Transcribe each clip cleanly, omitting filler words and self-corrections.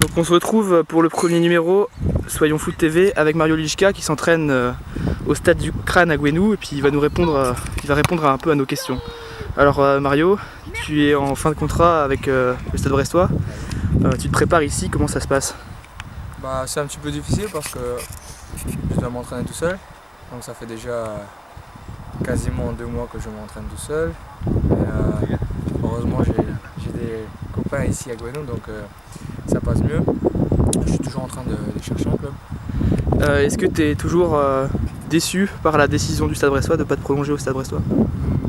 Donc on se retrouve pour le premier numéro Soyons Foot TV avec Mario Lichka qui s'entraîne au stade du Crâne à Gouesnou et puis il va répondre un peu à nos questions. Alors Mario, tu es en fin de contrat avec le Stade Brestois. Tu te prépares ici, comment ça se passe? C'est un petit peu difficile parce que je dois m'entraîner tout seul. Donc ça fait déjà quasiment 2 mois que je m'entraîne tout seul. Et, heureusement j'ai des copains ici à Gouesnou, donc ça passe mieux. Je suis toujours en train de chercher un club. Est-ce que tu es toujours déçu par la décision du Stade Brestois de ne pas te prolonger au Stade Brestois?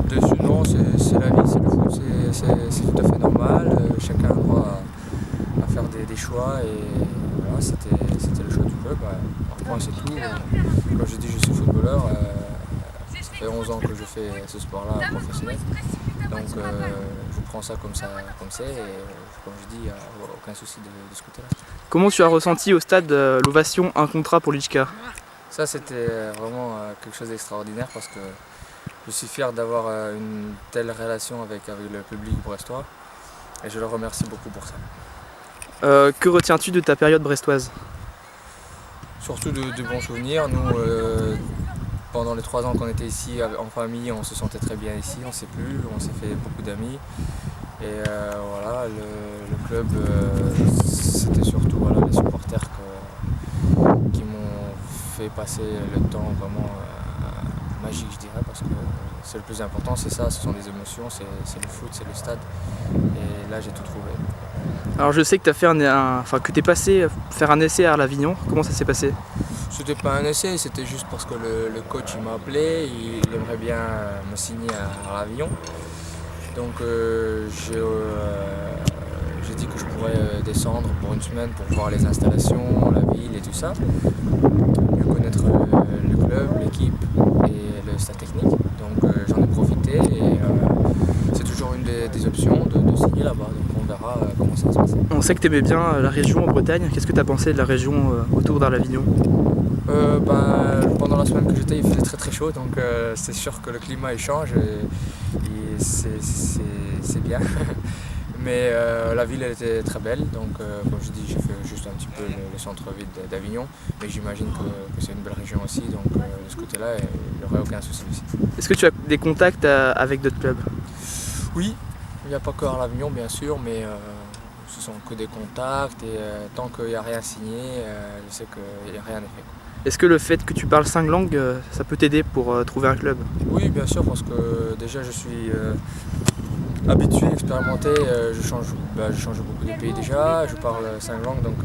Déçu, non, c'est la vie, c'est le foot, c'est tout à fait normal. Chacun a droit à faire des choix et voilà, c'était le choix du club. Un point c'est tout. Comme je dis, je suis footballeur. Ça fait 11 ans que je fais ce sport-là professionnel. Donc je prends ça comme c'est et comme je dis, il n'y a aucun souci de ce côté-là. Comment tu as ressenti au stade l'ovation un contrat pour Lichka? Ça c'était vraiment quelque chose d'extraordinaire parce que je suis fier d'avoir une telle relation avec le public brestois et je le remercie beaucoup pour ça. Que retiens-tu de ta période brestoise? Surtout de bons souvenirs. Nous, pendant les 3 ans qu'on était ici en famille, on se sentait très bien ici, on ne s'est plus, on s'est fait beaucoup d'amis. Et voilà, le club, c'était surtout les supporters qui m'ont fait passer le temps vraiment magique, je dirais, parce que c'est le plus important, c'est ça, ce sont des émotions, c'est le foot, c'est le stade. Et là, j'ai tout trouvé. Alors je sais que tu es passé faire un essai à Arles-Avignon, comment ça s'est passé? C'était pas un essai, c'était juste parce que le coach il m'a appelé, il aimerait bien me signer à Arles-Avignon. Donc j'ai dit que je pourrais descendre pour une semaine pour voir les installations, la ville et tout ça, mieux connaître le club, l'équipe et le staff technique. Donc j'en ai profité et c'est toujours une des options de signer là-bas. Donc on verra comment ça va se passer. On sait que tu aimais bien la région en Bretagne, qu'est-ce que tu as pensé de la région autour d'Arles-Avignon? Pendant la semaine que j'étais, il faisait très très chaud, donc c'est sûr que le climat il change et c'est bien. Mais la ville elle était très belle, donc comme je dis, j'ai fait juste un petit peu le centre-ville d'Avignon, mais j'imagine que c'est une belle région aussi, donc de ce côté-là, il n'y aurait aucun souci aussi. Est-ce que tu as des contacts avec d'autres clubs? Oui, il n'y a pas que Arles-Avignon bien sûr, mais ce sont que des contacts et tant qu'il n'y a rien signé, je sais qu'il n'y a rien n'est fait. Est-ce que le fait que tu parles 5 langues, ça peut t'aider pour trouver un club? Oui, bien sûr, parce que déjà je suis habitué, expérimenté, je change beaucoup de pays déjà, je parle 5 langues, donc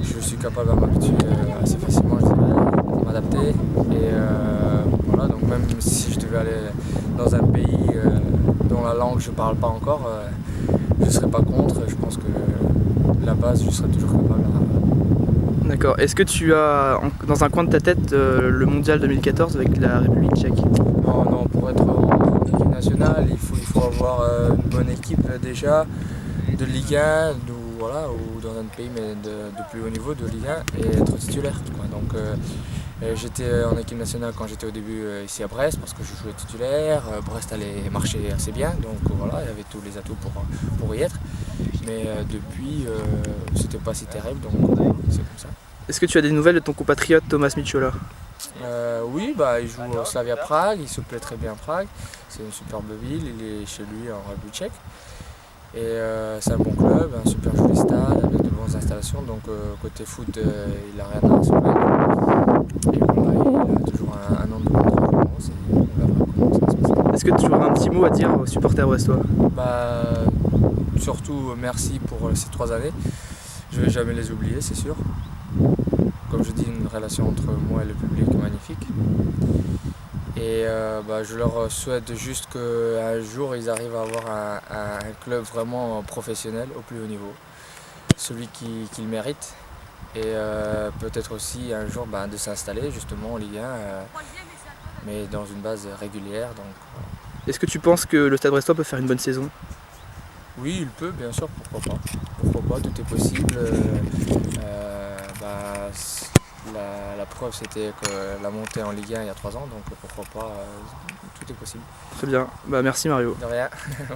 je suis capable de m'habituer assez facilement, je dirais, m'adapter. Et voilà, donc même si je devais aller dans un pays dont la langue je ne parle pas encore, je ne serais pas contre, je pense que la base je serais toujours capable. D'accord. Est-ce que tu as dans un coin de ta tête le mondial 2014 avec la République tchèque? Non, pour être en équipe nationale, il faut avoir une bonne équipe déjà de Ligue 1 ou dans un pays mais de plus haut niveau de Ligue 1 et être titulaire. Donc j'étais en équipe nationale quand j'étais au début ici à Brest parce que je jouais titulaire. Brest allait marcher assez bien, donc voilà, il y avait tous les atouts pour y être. Mais depuis, c'était pas si terrible, donc c'est comme ça. Est-ce que tu as des nouvelles de ton compatriote Thomas Michola? Oui, il joue au Slavia Prague, il se plaît très bien à Prague, c'est une superbe ville, il est chez lui en République tchèque. Et c'est un bon club, un super joli stade avec de bonnes installations, donc côté foot il n'a rien à se plaindre. Et voilà, il a toujours un an de concurrence et on verra comment ça va se passer. Est-ce que tu auras un petit mot à dire aux supporters brestois? Surtout merci pour ces 3 années, je ne vais jamais les oublier, c'est sûr. Comme je dis, une relation entre moi et le public magnifique. Et je leur souhaite juste qu'un jour ils arrivent à avoir un club vraiment professionnel au plus haut niveau, celui qu'ils méritent. Et peut-être aussi un jour de s'installer justement en Ligue 1, mais dans une base régulière. Donc, voilà. Est-ce que tu penses que le Stade Brestois peut faire une bonne saison? Oui, il peut, bien sûr, pourquoi pas. Pourquoi pas, tout est possible. La preuve c'était que la montée en Ligue 1 il y a 3 ans, donc pourquoi pas, tout est possible. Très bien, merci Mario. De rien.